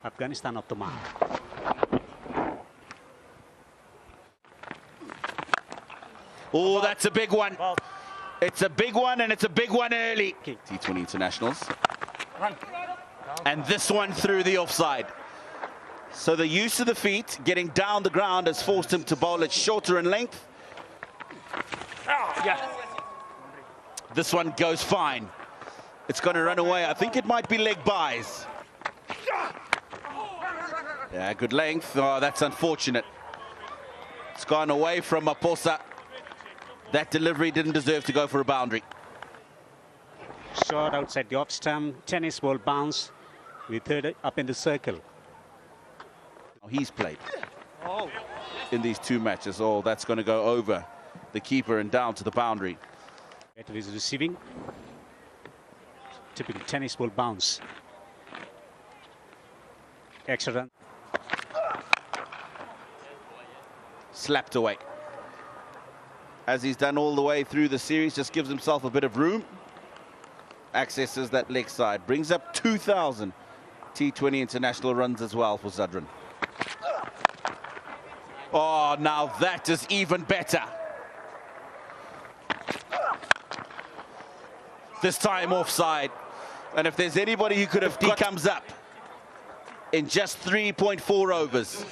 Afghanistan off the mark. Oh, that's a big one. It's a big one, and it's a big one early. T20 internationals. And this one through the offside. So the use of the feet, getting down the ground, has forced him to bowl it shorter in length. This one goes fine. It's going to run away. I think it might be leg byes. Yeah, good length. Oh, that's unfortunate. It's gone away from Maposa. That delivery didn't deserve to go for a boundary. Shot outside the off stump. Tennis ball bounce. We third up in the circle. He's played in these two matches. Oh, that's going to go over the keeper and down to the boundary. It is receiving. Typical tennis ball bounce. Extra run. Slapped away. As he's done all the way through the series, just gives himself a bit of room. Accesses that leg side. Brings up 2,000 T20 international runs as well for ځدراڼ. Oh, now that is even better. This time offside. And if there's anybody who could have, he comes up in just 3.4 overs.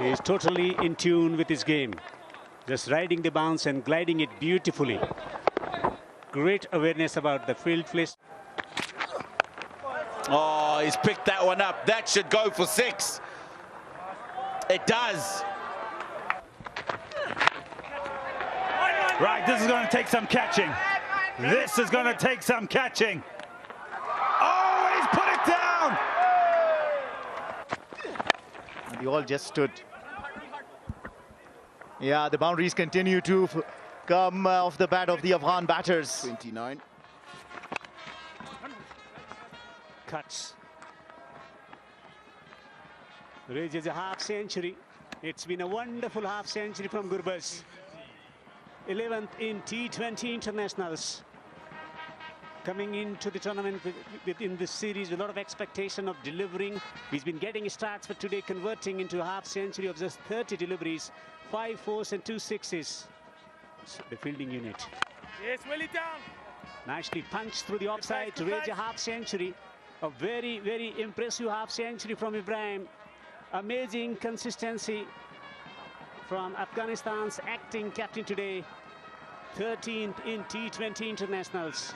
He's totally in tune with his game. Just riding the bounce and gliding it beautifully. Great awareness about the field place. Oh, he's picked that one up. That should go for 6. It does. Right, this is going to take some catching. This is going to take some catching. Oh, he's put it down! And they all just stood. Yeah, the boundaries continue to come off the bat of the Afghan batters. 29. Cuts. Reaches a half century. It's been a wonderful half century from ګربز. 11th in T20 internationals. Coming into the tournament within this series with a lot of expectation of delivering. He's been getting starts for today, converting into a half century of just 30 deliveries, 5 fours and 2 sixes. The fielding unit. Yes, Willie down. Nicely punched through the offside to reach a half century. A very, very impressive half century from ابراهیم. Amazing consistency from Afghanistan's acting captain today. 13th in T20 internationals.